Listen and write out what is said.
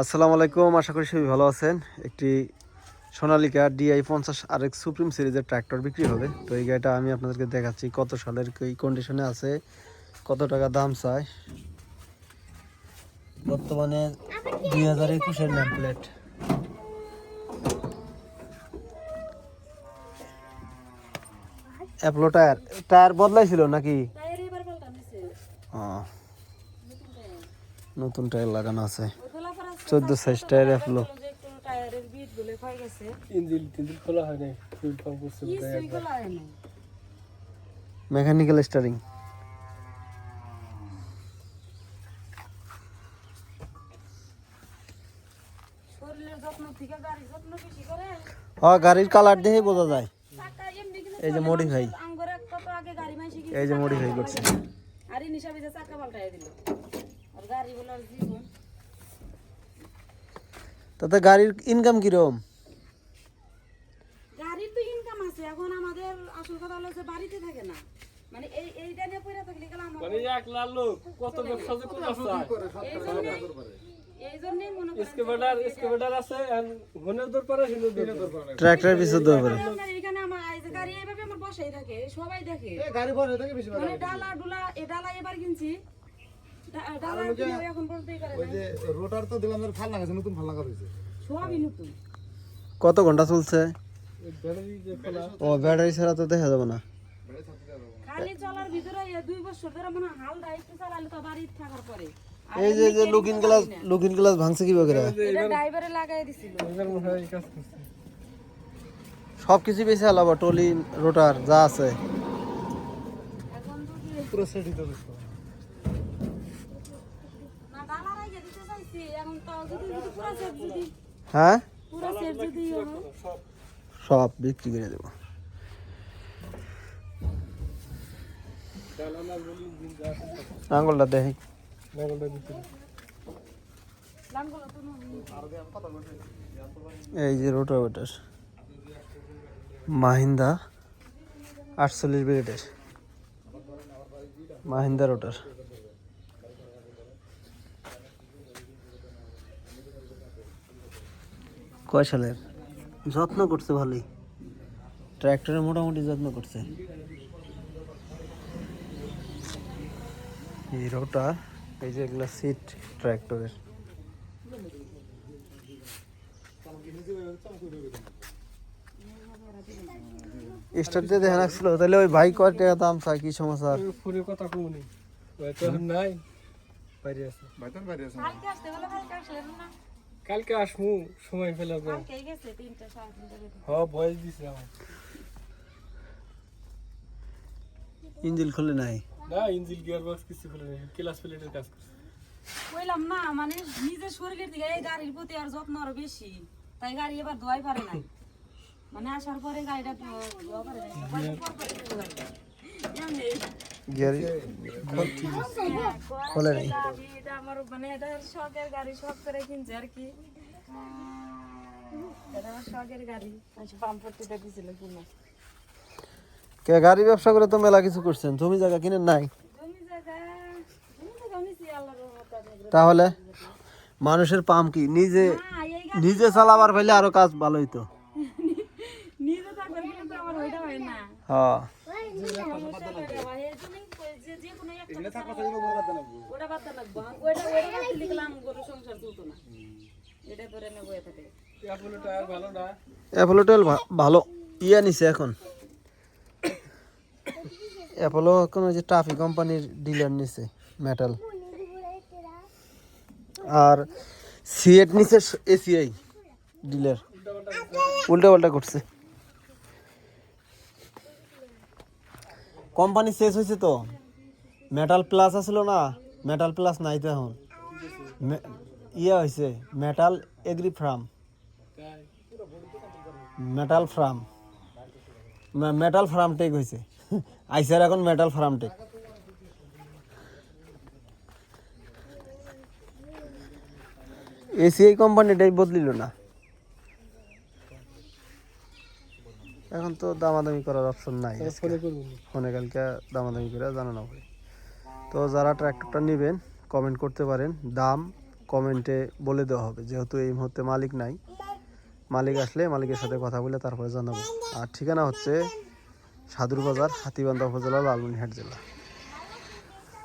আসসালামু আলাইকুম, আশা করি সবাই ভালো আছেন। একটি সোনালিকা DI 50 RX সুপ্রিম সিরিজের ট্র্যাক্টর বিক্রি হবে। তো এই গাড়িটা আমি আপনাদেরকে দেখাচ্ছি কত সালের কি কন্ডিশনে আছে, কত টাকা দাম চায়। বর্তমানে 2021-এর নেম প্লেট। অ্যাপলো টায়ার বদলাইছিল নাকি? নতুন টায়ার লাগানো আছে, 14 size tyre Apollo. Mechanical steering. গাড়ির কালার দেখে বোঝা যায়। এই যে মডিফাই, এই যে মডিফাই করছে। তাতে গাড়ির ইনকাম কিরকম? গাড়ির তো ইনকাম আছে, এখন আমাদের আসল কথা হলো যে বাড়িতে থাকে না, মানে এইটা নিয়ে পয়রা থাকলে গেল আমার মানে এক লাল লোক কত ব্যবসা যে করে এইজন্যই মনে করেন এক্সকেভেটর আছে আর হনের দর পারে হিনের দর পারে ট্র্যাক্টর পিছু দৌড় করে। এখানে আমার এই যে গাড়ি এইভাবে আমার বসাই থাকে, সবাই দেখে এই গাড়ি বসে থাকে বেশি মানে ডালা ডুলা এই ডালা এবার কিনছি, ডালা কিনে এখন বলতেই করে ওই যে রোটার তো দিলাম ফাল লাগাছে, নতুন ফাল লাগা হয়েছে সবই নতুন। কত ঘন্টা চলছে? ব্যাটারি যে খোলা ও ব্যাটারি ছাড়া তো দেখা যাবে না। খালি চলার ভিতরে 2 বছর ধরে মনে হালদা একটু চালালে তো বাড়ি থাকার পরে। এই যে লুকিং গ্লাস ভাঙছে কিভাবে করে? এটা ড্রাইভারে লাগাই দিছিল, এবার মনে হয় এই কাজ করছে সবকিছু বেশি আলাদা, টলি রোটার যা আছে। এখন যদি পুরো সেট দিতে হবে। না ডালা রাইগে দিতে চাইছি, এখন তো যদি পুরো সেট যদি হ্যাঁ, পুরো সেট যদি সব বিক্রি করে দেবো। ডালানা বলি দিন যা আছে আঙুলটা দেখি। নাগলটা দিতে লামগুলো তো এই যে রোটার মাহিন্দা 48 ব্লেডের মাহিন্দা রোটার। কয় সালের? যত্ন করছে ভালোই, ট্র্যাক্টরে মোটামুটি যত্ন করছে। এই রোটার, এই যে এগুলা সিট ট্র্যাক্টরের। স্টার্ট দিয়ে দেখা রাখছিল, তাহলে ওই ভাই কয় টাকা দাম চায়, কি সমস্যা? ফোনে কথা কমনি ওই তো নাই বাইরে আছে বাইতার বাইরে আছে কালকে আসতে বলে কালকে আসলেন না, কালকে আসমু সময় পেলে তো কালকে গেছে 3টা 3:30 হ্যাঁ বয়স দিছে আমার ইঞ্জিন খুলে নাই। না ইঞ্জিন গিয়ার বক্স কিছু খুলে নেই, ক্লাস প্লেটের কাজ করছে কইলাম না, মানে নিজের শরীরের দিকে এই গাড়ির প্রতি আর যত্ন আরো বেশি, তাই গাড়ি এবার ধোয়াই পারে না, মানে আসার পরে গাড়িটা ধোয়া পারে না, গিয়ার খোলে নাই। এটা আমার মানে এটা শখের গাড়ি, শখ করে কিনছে আর কি, এটা আমার শখের গাড়ি। আচ্ছা পাম্পটিটা দিছিল কিনা, কে গাড়ি ব্যবসা করে তো মেলা কিছু করছেন, জমি জায়গা কিনেন নাই? জমি জায়গা নিছি আল্লাহর রহমতে। তাহলে মানুষের পাম কি নিজে না এই গাড়ি নিজে চালাবার পাইলে আরো কাজ ভালো হইতো। নিজে থাকলে কিন্তু আমার ওইটা হয় না, হ্যাঁ, ওটা বাদ লাগবো, ওইটা বাদ লিখলাম গরু সংসার চলতো না, এটা ধরে নেবো এটাতে। আপনি টায়ার ভালো না অ্যাপোলোটেল ভালো ইয়া নিছে এখন। অ্যাপোলো এখন ওই যে টাফি কোম্পানির ডিলার নিছে মেটাল, আর সিএট নিছে এসিআই ডিলার। উল্টা পাল্টা করছে, কোম্পানি শেষ হয়েছে তো। মেটাল প্লাস আসলো না, মেটাল প্লাস নাই তো এখন, ইয়ে হয়েছে metal agri farm, metal farm tech হয়েছে। আইসার এখন মেটাল ফার্ম টেক। এসিআই কোম্পানিটাই বদলিল না, এখন তো দামাদামি করার অপশন নাই। ফোনে কালকে দামাদামি করে জানানো হবে। তো যারা ট্র্যাক্টরটা নেবেন কমেন্ট করতে পারেন, দাম কমেন্টে বলে দেওয়া হবে, যেহেতু এই মুহূর্তে মালিক নাই। মালিক আসলে মালিকের সাথে কথা বলে তারপরে জানাবো। আর ঠিকানা হচ্ছে সাদুর বাজার, হাতীবান্ধা উপজেলা, লালমনিরহাট জেলা।